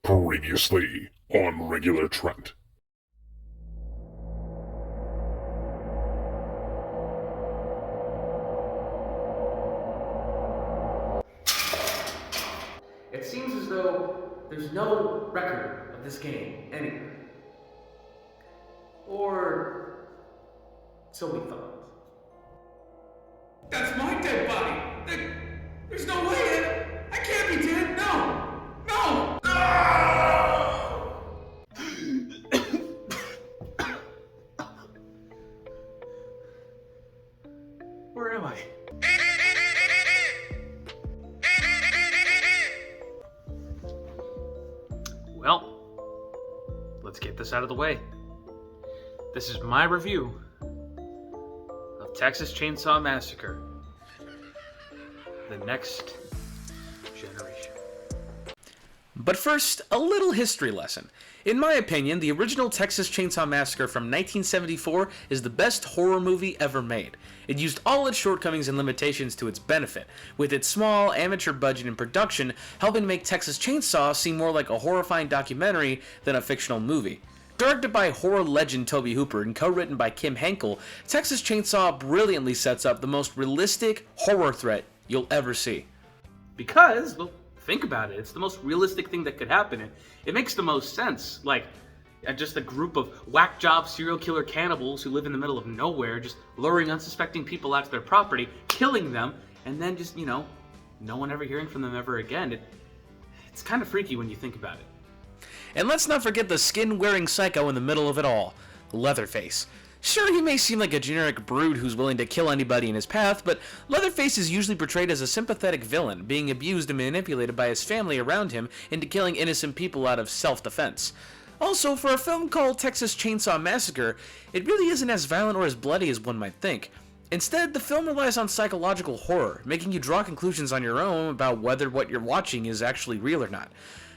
Previously on RegularTrent. It seems as though there's no record of this game anywhere. Or so we thought. That's my dead body! There's no way! I can't be dead! No! No! Where am I? Well, let's get this out of the way. This is my review of Texas Chainsaw Massacre: The Next Generation. But first, a little history lesson. In my opinion, the original Texas Chainsaw Massacre from 1974 is the best horror movie ever made. It used all its shortcomings and limitations to its benefit, with its small, amateur budget and production helping to make Texas Chainsaw seem more like a horrifying documentary than a fictional movie. Directed by horror legend Tobe Hooper and co-written by Kim Henkel, Texas Chainsaw brilliantly sets up the most realistic horror threat you'll ever see. Because, well, think about it, it's the most realistic thing that could happen. It makes the most sense. Like, just a group of whack job serial killer cannibals who live in the middle of nowhere, just luring unsuspecting people out to their property, killing them, and then just, no one ever hearing from them ever again. It's kind of freaky when you think about it. And let's not forget the skin-wearing psycho in the middle of it all, Leatherface. Sure, he may seem like a generic brute who's willing to kill anybody in his path, but Leatherface is usually portrayed as a sympathetic villain, being abused and manipulated by his family around him into killing innocent people out of self-defense. Also, for a film called Texas Chainsaw Massacre, it really isn't as violent or as bloody as one might think. Instead, the film relies on psychological horror, making you draw conclusions on your own about whether what you're watching is actually real or not.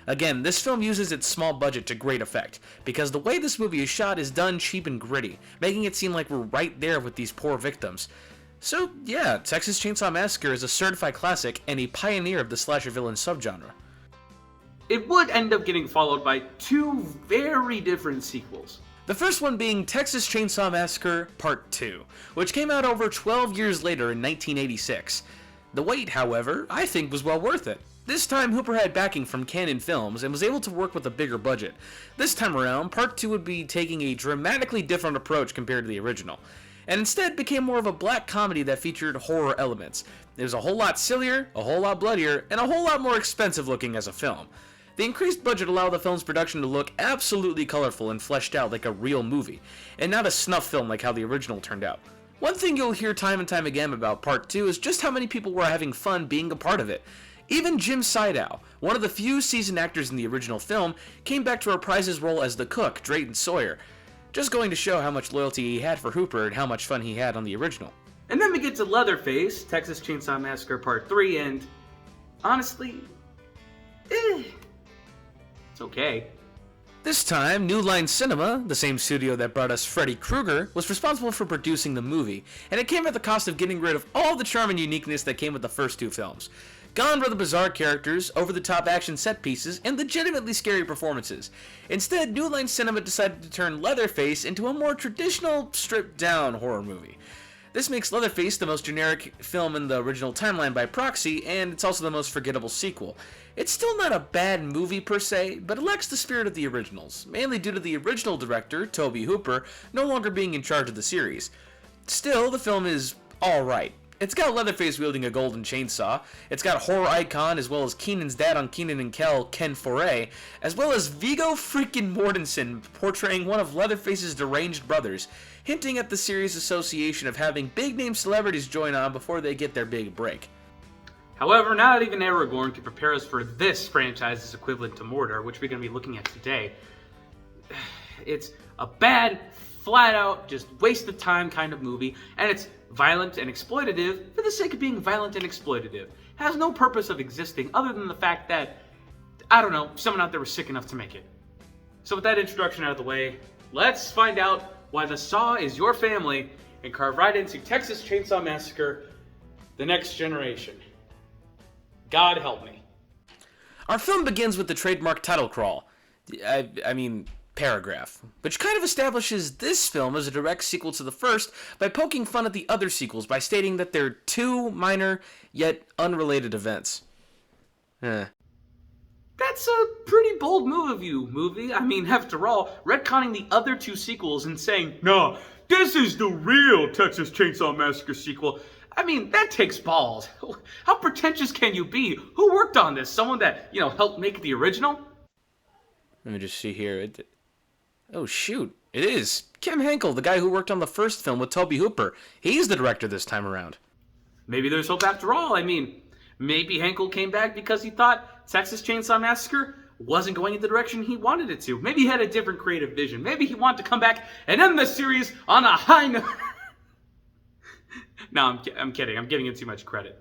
Again, this film uses its small budget to great effect, because the way this movie is shot is done cheap and gritty, making it seem like we're right there with these poor victims. So yeah, Texas Chainsaw Massacre is a certified classic and a pioneer of the slasher villain subgenre. It would end up getting followed by two very different sequels. The first one being Texas Chainsaw Massacre Part 2, which came out over 12 years later in 1986. The wait, however, I think was well worth it. This time, Hooper had backing from Cannon Films and was able to work with a bigger budget. This time around, Part 2 would be taking a dramatically different approach compared to the original, and instead became more of a black comedy that featured horror elements. It was a whole lot sillier, a whole lot bloodier, and a whole lot more expensive looking as a film. The increased budget allowed the film's production to look absolutely colorful and fleshed out like a real movie, and not a snuff film like how the original turned out. One thing you'll hear time and time again about Part 2 is just how many people were having fun being a part of it. Even Jim Sydow, one of the few seasoned actors in the original film, came back to reprise his role as the cook, Drayton Sawyer, just going to show how much loyalty he had for Hooper and how much fun he had on the original. And then we get to Leatherface, Texas Chainsaw Massacre Part 3, and honestly, it's okay. This time, New Line Cinema, the same studio that brought us Freddy Krueger, was responsible for producing the movie, and it came at the cost of getting rid of all the charm and uniqueness that came with the first two films. Gone were the bizarre characters, over-the-top action set pieces, and legitimately scary performances. Instead, New Line Cinema decided to turn Leatherface into a more traditional, stripped-down horror movie. This makes Leatherface the most generic film in the original timeline by proxy, and it's also the most forgettable sequel. It's still not a bad movie per se, but it lacks the spirit of the originals, mainly due to the original director, Tobe Hooper, no longer being in charge of the series. Still, the film is alright. It's got Leatherface wielding a golden chainsaw, it's got horror icon as well as Keenan's dad on Keenan and Kel, Ken Foray, as well as Viggo freaking Mortensen portraying one of Leatherface's deranged brothers, hinting at the series' association of having big-name celebrities join on before they get their big break. However, not even Aragorn can prepare us for this franchise's equivalent to Mordor, which we're going to be looking at today. It's a bad, flat-out, just waste of time kind of movie, and it's violent and exploitative for the sake of being violent and exploitative. It has no purpose of existing other than the fact that, I don't know, someone out there was sick enough to make it. So with that introduction out of the way, let's find out why the Saw is your family and carve right into Texas Chainsaw Massacre: The Next Generation. God help me. Our film begins with the trademark title crawl. I mean, paragraph, which kind of establishes this film as a direct sequel to the first by poking fun at the other sequels by stating that they're two minor yet unrelated events. That's a pretty bold move of you, movie. I mean, after all, retconning the other two sequels and saying, no, this is the real Texas Chainsaw Massacre sequel. I mean, that takes balls. How pretentious can you be? Who worked on this? Someone that, helped make the original? Let me just see here. Oh, shoot. It is. Kim Henkel, the guy who worked on the first film with Tobe Hooper. He's the director this time around. Maybe there's hope after all. I mean, maybe Henkel came back because he thought Texas Chainsaw Massacre wasn't going in the direction he wanted it to. Maybe he had a different creative vision. Maybe he wanted to come back and end the series on a high note. No, I'm kidding. I'm giving it too much credit.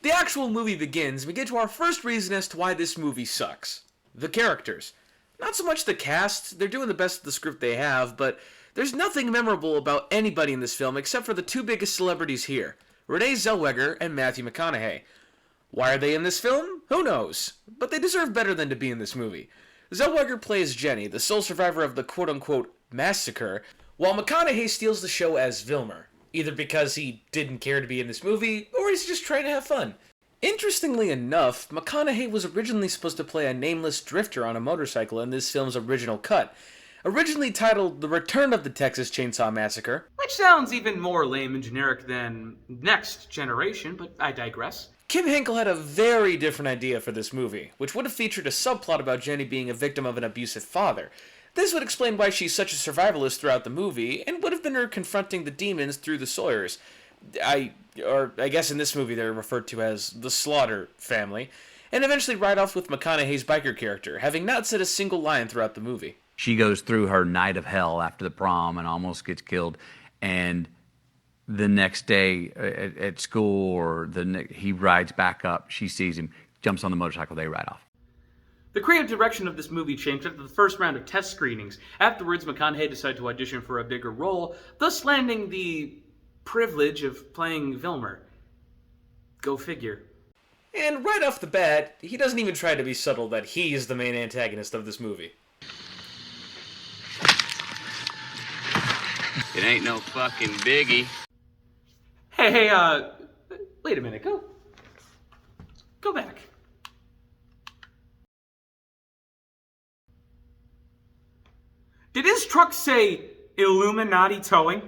The actual movie begins. We get to our first reason as to why this movie sucks. The characters. Not so much the cast. They're doing the best of the script they have, but there's nothing memorable about anybody in this film except for the two biggest celebrities here, Renee Zellweger and Matthew McConaughey. Why are they in this film? Who knows? But they deserve better than to be in this movie. Zellweger plays Jenny, the sole survivor of the quote-unquote massacre, while McConaughey steals the show as Vilmer, either because he didn't care to be in this movie, or he's just trying to have fun. Interestingly enough, McConaughey was originally supposed to play a nameless drifter on a motorcycle in this film's original cut, originally titled The Return of the Texas Chainsaw Massacre. Which sounds even more lame and generic than Next Generation, but I digress. Kim Henkel had a very different idea for this movie, which would have featured a subplot about Jenny being a victim of an abusive father. This would explain why she's such a survivalist throughout the movie, and would have been her confronting the demons through the Sawyers. I guess in this movie they're referred to as the Slaughter family, and eventually ride off with McConaughey's biker character, having not said a single line throughout the movie. She goes through her night of hell after the prom and almost gets killed, and the next day at school, or he rides back up, she sees him, jumps on the motorcycle, they ride off. The creative direction of this movie changed after the first round of test screenings. Afterwards, McConaughey decided to audition for a bigger role, thus landing the privilege of playing Vilmer. Go figure. And right off the bat, he doesn't even try to be subtle that he is the main antagonist of this movie. It ain't no fucking biggie. Hey, wait a minute, go back. Did his truck say Illuminati Towing?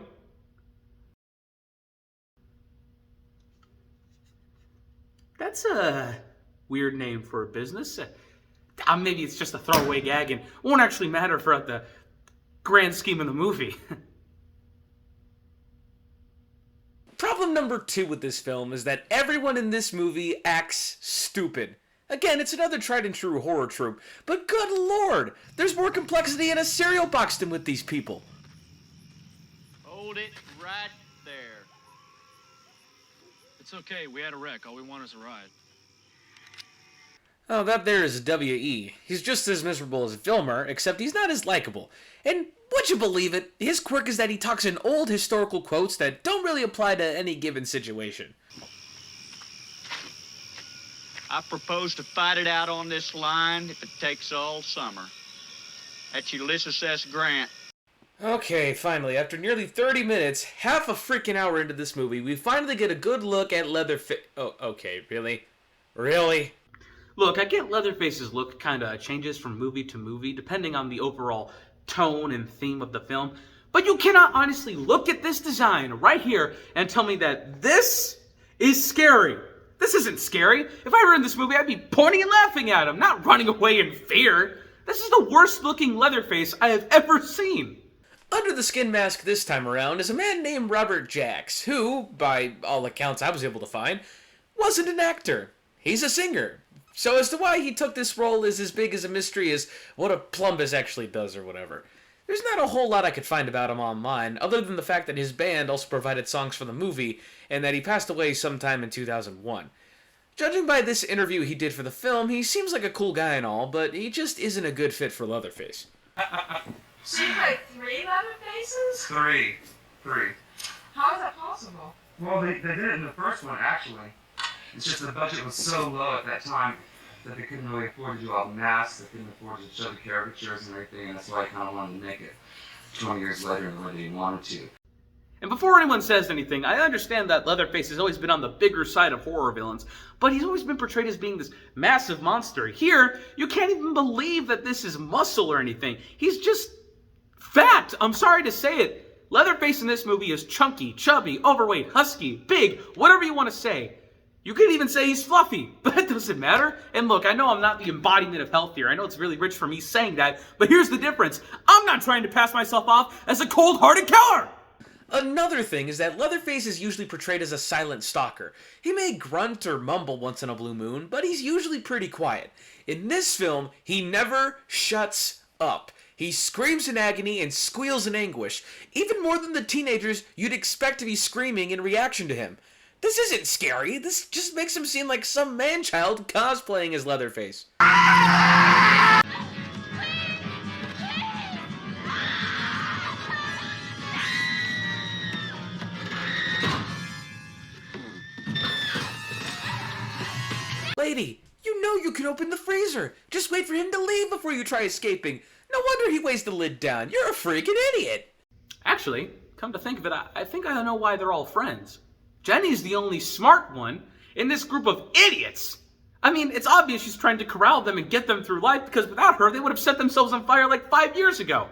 That's a weird name for a business. Maybe it's just a throwaway gag and won't actually matter throughout the grand scheme of the movie. Problem number 2 with this film is that everyone in this movie acts stupid. Again, it's another tried and true horror trope, but good lord, there's more complexity in a cereal box than with these people. Hold it right there. It's okay, we had a wreck. All we want is a ride. Oh, that there is W.E. He's just as miserable as Vilmer, except he's not as likable. And would you believe it, his quirk is that he talks in old historical quotes that don't really apply to any given situation. I propose to fight it out on this line if it takes all summer. That's Ulysses S. Grant. Okay, finally, after nearly 30 minutes, half a freaking hour into this movie, we finally get a good look at Leatherface. Oh, okay, really? Really? Look, I get Leatherface's look kinda changes from movie to movie, depending on the overall tone and theme of the film. But you cannot honestly look at this design right here and tell me that this is scary. This isn't scary. If I were in this movie, I'd be pointing and laughing at him, not running away in fear. This is the worst looking Leatherface I have ever seen. Under the skin mask this time around is a man named Robert Jacks, who, by all accounts I was able to find, wasn't an actor. He's a singer. So as to why he took this role is as big as a mystery as what a plumbus actually does or whatever. There's not a whole lot I could find about him online, other than the fact that his band also provided songs for the movie, and that he passed away sometime in 2001. Judging by this interview he did for the film, he seems like a cool guy and all, but he just isn't a good fit for Leatherface. So you played 3 Leatherfaces? Three. How is that possible? Well, they did it in the first one, actually. It's just the budget was so low at that time. that they couldn't really afford to do all the masks, they couldn't afford to show the caricatures and everything, and that's why I kind of wanted to make it 20 years later the way they wanted to. And before anyone says anything, I understand that Leatherface has always been on the bigger side of horror villains, but he's always been portrayed as being this massive monster. Here, you can't even believe that this is muscle or anything. He's just fat. I'm sorry to say it. Leatherface in this movie is chunky, chubby, overweight, husky, big, whatever you want to say. You could even say he's fluffy, but it doesn't matter. And look, I know I'm not the embodiment of health here. I know it's really rich for me saying that, but here's the difference. I'm not trying to pass myself off as a cold-hearted killer. Another thing is that Leatherface is usually portrayed as a silent stalker. He may grunt or mumble once in a blue moon, but he's usually pretty quiet. In this film, he never shuts up. He screams in agony and squeals in anguish, even more than the teenagers you'd expect to be screaming in reaction to him. This isn't scary, this just makes him seem like some man-child cosplaying as Leatherface. Lady, you know you can open the freezer. Just wait for him to leave before you try escaping. No wonder he weighs the lid down. You're a freaking idiot. Actually, come to think of it, I think I know why they're all friends. Jenny's the only smart one in this group of idiots. I mean, it's obvious she's trying to corral them and get them through life, because without her, they would have set themselves on fire like 5 years ago.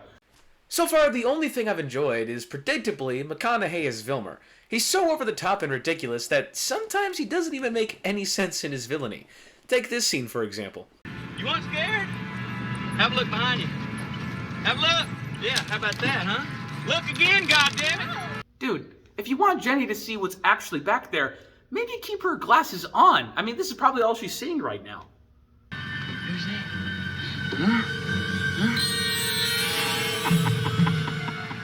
So far, the only thing I've enjoyed is, predictably, McConaughey as Vilmer. He's so over the top and ridiculous that sometimes he doesn't even make any sense in his villainy. Take this scene, for example. You want scared? Have a look behind you. Have a look. Yeah, how about that, huh? Look again, goddammit. Dude, if you want Jenny to see what's actually back there, maybe keep her glasses on. I mean, this is probably all she's seeing right now. Who's that?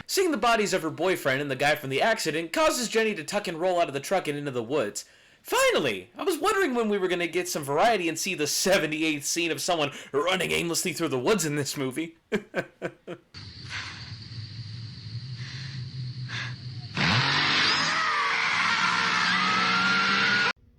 Seeing the bodies of her boyfriend and the guy from the accident causes Jenny to tuck and roll out of the truck and into the woods. Finally! I was wondering when we were going to get some variety and see the 78th scene of someone running aimlessly through the woods in this movie.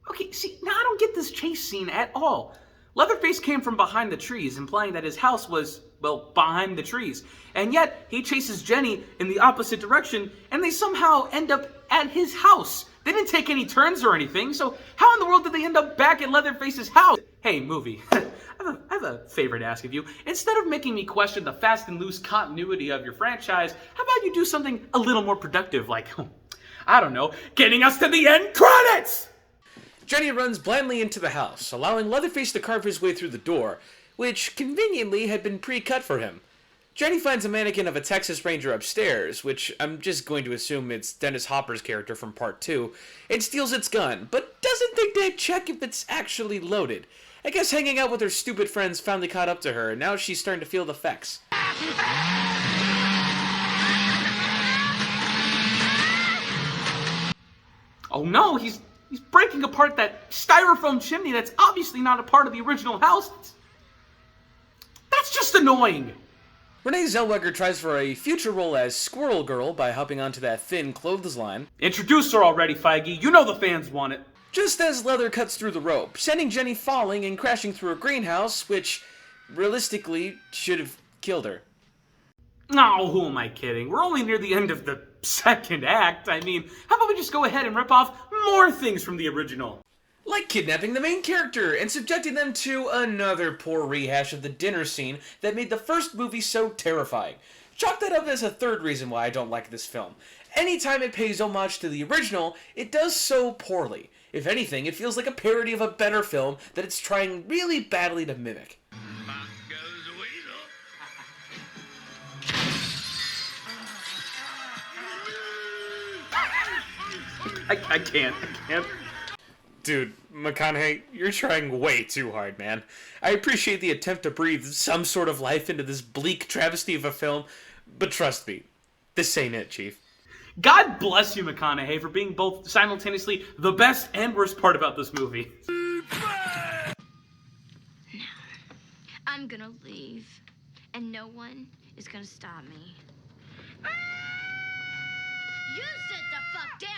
Okay, see, now I don't get this chase scene at all. Leatherface came from behind the trees, implying that his house was, well, behind the trees. And yet, he chases Jenny in the opposite direction, and they somehow end up at his house. They didn't take any turns or anything, so how in the world did they end up back at Leatherface's house? Hey, movie, I have a favor to ask of you. Instead of making me question the fast and loose continuity of your franchise, how about you do something a little more productive, like, I don't know, getting us to the end credits? Jenny runs blindly into the house, allowing Leatherface to carve his way through the door, which conveniently had been pre-cut for him. Jenny finds a mannequin of a Texas Ranger upstairs, which I'm just going to assume it's Dennis Hopper's character from Part 2, and steals its gun, but doesn't think to check if it's actually loaded. I guess hanging out with her stupid friends finally caught up to her, and now she's starting to feel the effects. Oh no, he's breaking apart that styrofoam chimney that's obviously not a part of the original house. That's just annoying. Renee Zellweger tries for a future role as Squirrel Girl by hopping onto that thin clothesline. Introduce her already, Feige. You know the fans want it. Just as Leather cuts through the rope, sending Jenny falling and crashing through a greenhouse, which, realistically, should have killed her. No, who am I kidding? We're only near the end of the second act. I mean, how about we just go ahead and rip off more things from the original? Like kidnapping the main character and subjecting them to another poor rehash of the dinner scene that made the first movie so terrifying. Chalk that up as a third reason why I don't like this film. Anytime it pays homage to the original, it does so poorly. If anything, it feels like a parody of a better film that it's trying really badly to mimic. I can't. Dude, McConaughey, you're trying way too hard, man. I appreciate the attempt to breathe some sort of life into this bleak travesty of a film, but trust me, this ain't it, Chief. God bless you, McConaughey, for being both simultaneously the best and worst part about this movie. No. I'm gonna leave, and no one is gonna stop me. You sit the fuck down!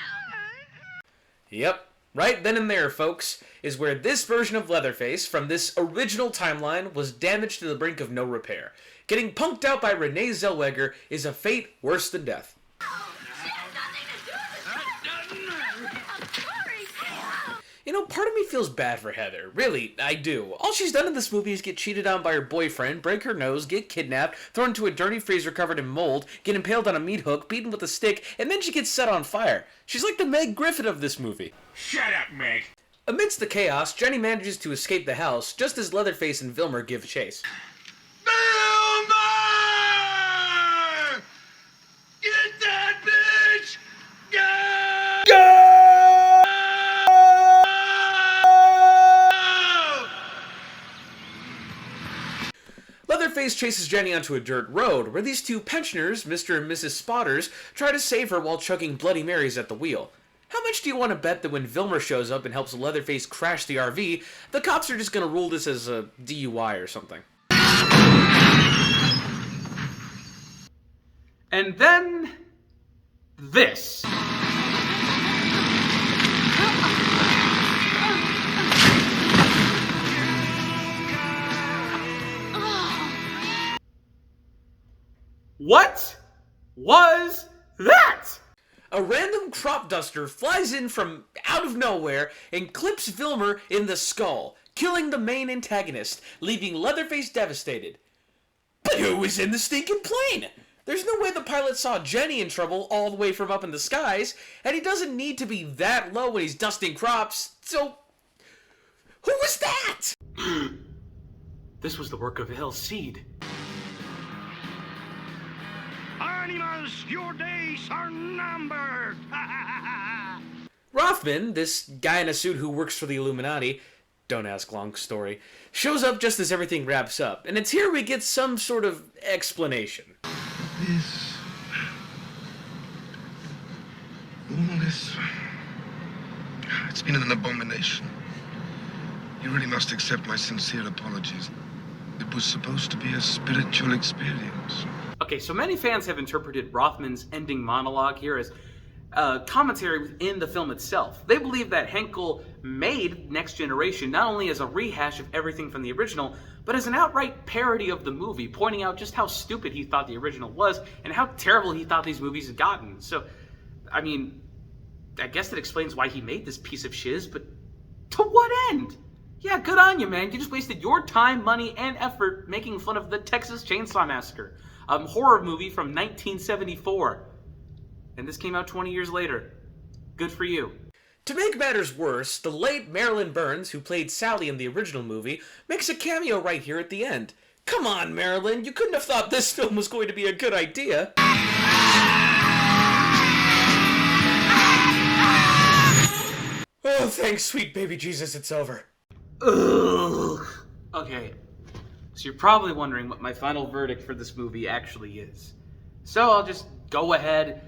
Yep, Right then and there, folks, is where this version of Leatherface from this original timeline was damaged to the brink of no repair. Getting punked out by Renee Zellweger is a fate worse than death. You know, part of me feels bad for Heather. Really, I do. All she's done in this movie is get cheated on by her boyfriend, break her nose, get kidnapped, thrown into a dirty freezer covered in mold, get impaled on a meat hook, beaten with a stick, and then she gets set on fire. She's like the Meg Griffin of this movie. Shut up, Meg. Amidst the chaos, Jenny manages to escape the house just as Leatherface and Vilmer give chase. Vilmer! Get that bitch! Go! Leatherface chases Jenny onto a dirt road, where these two pensioners, Mr. and Mrs. Spotters, try to save her while chugging Bloody Marys at the wheel. How much do you want to bet that when Vilmer shows up and helps Leatherface crash the RV, the cops are just going to rule this as a DUI or something? And then... this. What was that? A random crop duster flies in from out of nowhere and clips Vilmer in the skull, killing the main antagonist, leaving Leatherface devastated. But who was in the stinking plane? There's no way the pilot saw Jenny in trouble all the way from up in the skies, and he doesn't need to be that low when he's dusting crops, so... who was that? This was the work of El Cid. Animals, your days are numbered! Rothman, this guy in a suit who works for the Illuminati, don't ask, long story, shows up just as everything wraps up, and it's here we get some sort of explanation. All this... it's been an abomination. You really must accept my sincere apologies. It was supposed to be a spiritual experience. Okay, so many fans have interpreted Rothman's ending monologue here as commentary within the film itself. They believe that Henkel made Next Generation not only as a rehash of everything from the original, but as an outright parody of the movie, pointing out just how stupid he thought the original was and how terrible he thought these movies had gotten. So, I mean, I guess that explains why he made this piece of shiz, but to what end? Yeah, good on you, man. You just wasted your time, money, and effort making fun of the Texas Chainsaw Massacre, a horror movie from 1974. And this came out 20 years later. Good for you. To make matters worse, the late Marilyn Burns, who played Sally in the original movie, makes a cameo right here at the end. Come on, Marilyn, you couldn't have thought this film was going to be a good idea. Oh, thanks, sweet baby Jesus, it's over. Ugh. Okay, so you're probably wondering what my final verdict for this movie actually is. So I'll just go ahead,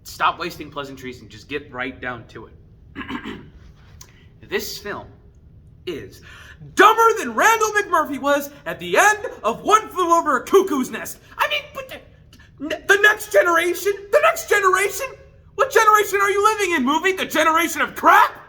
stop wasting pleasantries, and just get right down to it. This film is dumber than Randall McMurphy was at the end of One Flew Over a Cuckoo's Nest. I mean, but the next generation? The next generation? What generation are you living in, movie? The generation of crap?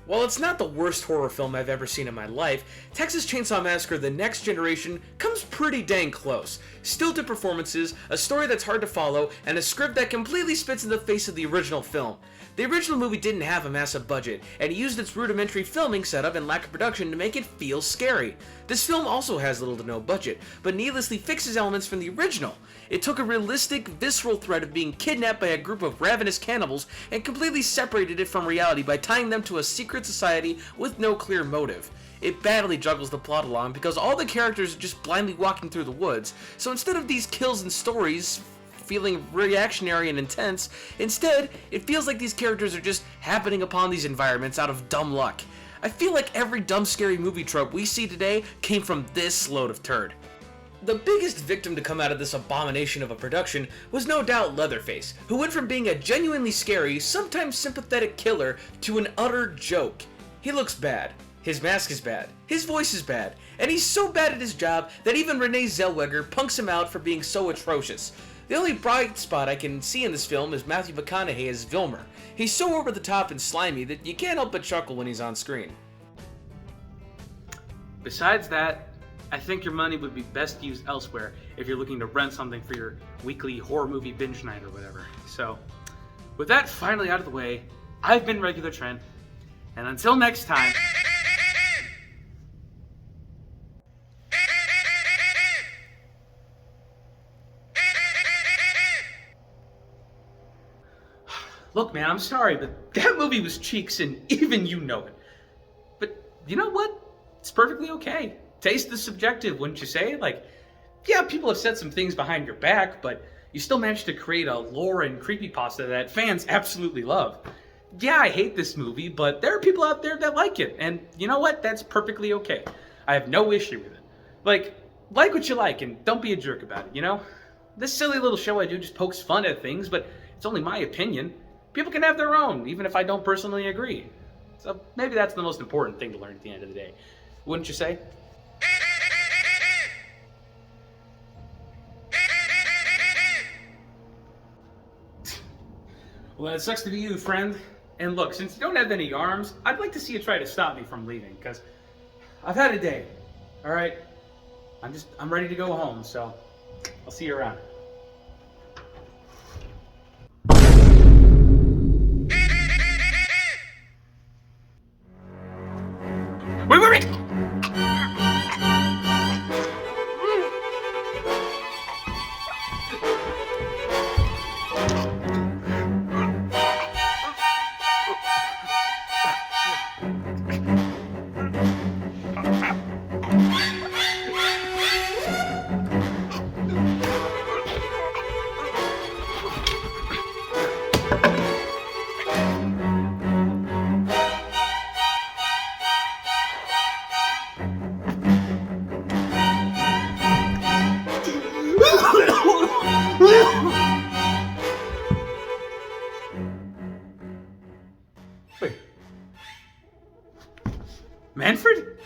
While it's not the worst horror film I've ever seen in my life, Texas Chainsaw Massacre: The Next Generation comes pretty dang close. Stilted performances, a story that's hard to follow, and a script that completely spits in the face of the original film. The original movie didn't have a massive budget, and used its rudimentary filming setup and lack of production to make it feel scary. This film also has little to no budget, but needlessly fixes elements from the original. It took a realistic, visceral threat of being kidnapped by a group of ravenous cannibals and completely separated it from reality by tying them to a secret society with no clear motive. It badly juggles the plot along because all the characters are just blindly walking through the woods, so instead of these kills and stories feeling reactionary and intense, instead, it feels like these characters are just happening upon these environments out of dumb luck. I feel like every dumb scary movie trope we see today came from this load of turd. The biggest victim to come out of this abomination of a production was no doubt Leatherface, who went from being a genuinely scary, sometimes sympathetic killer to an utter joke. He looks bad, his mask is bad, his voice is bad, and he's so bad at his job that even Renee Zellweger punks him out for being so atrocious. The only bright spot I can see in this film is Matthew McConaughey as Vilmer. He's so over the top and slimy that you can't help but chuckle when he's on screen. Besides that, I think your money would be best used elsewhere if you're looking to rent something for your weekly horror movie binge night or whatever. So, with that finally out of the way, I've been Regular Trent, and until next time... Look, man, I'm sorry, but that movie was cheeks, and even you know it. But you know what? It's perfectly okay. Taste is subjective, wouldn't you say? Like, yeah, people have said some things behind your back, but you still managed to create a lore and creepypasta that fans absolutely love. Yeah, I hate this movie, but there are people out there that like it, and you know what? That's perfectly okay. I have no issue with it. Like what you like, and don't be a jerk about it, you know? This silly little show I do just pokes fun at things, but it's only my opinion. People can have their own, even if I don't personally agree. So maybe that's the most important thing to learn at the end of the day. Wouldn't you say? Well, it sucks to be you, friend. And look, since you don't have any arms, I'd like to see you try to stop me from leaving, because I've had a day, all right? I'm ready to go home, so I'll see you around. Wait! Wait. Manfred?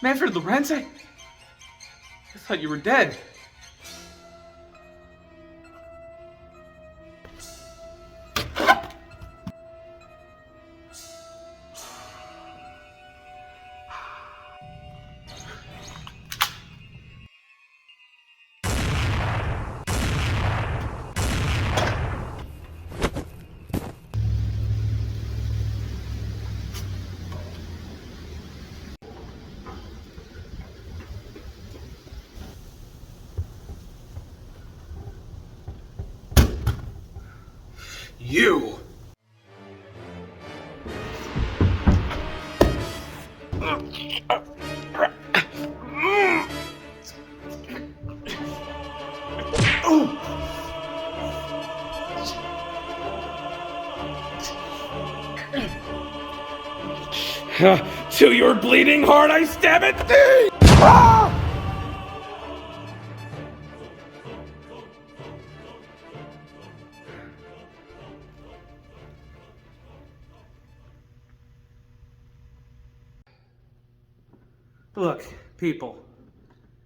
Manfred Lorenz? I thought you were dead. You! To your bleeding heart I stab at thee! Look, people,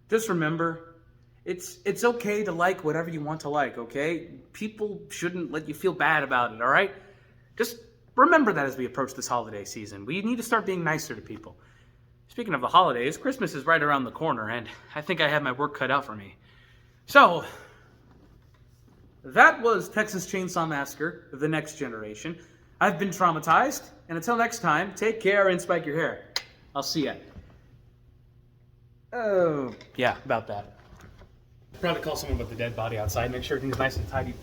just remember, it's okay to like whatever you want to like, okay? People shouldn't let you feel bad about it, all right? Just remember that as we approach this holiday season. We need to start being nicer to people. Speaking of the holidays, Christmas is right around the corner, and I think I have my work cut out for me. So, that was Texas Chainsaw Massacre, The Next Generation. I've been traumatized, and until next time, take care and spike your hair. I'll see ya. Oh, yeah, about that. Probably call someone with the dead body outside, make sure everything's nice and tidy.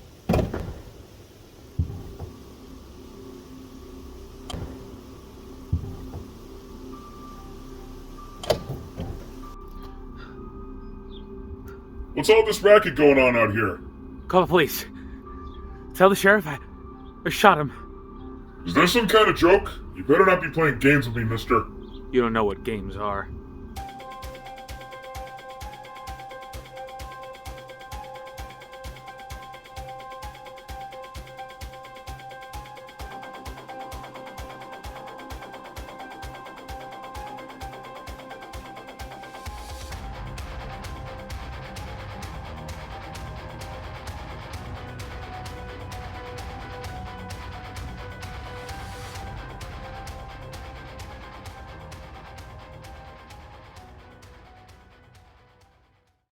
What's all this racket going on out here? Call the police. Tell the sheriff I shot him. Is this some kind of joke? You better not be playing games with me, mister. You don't know what games are.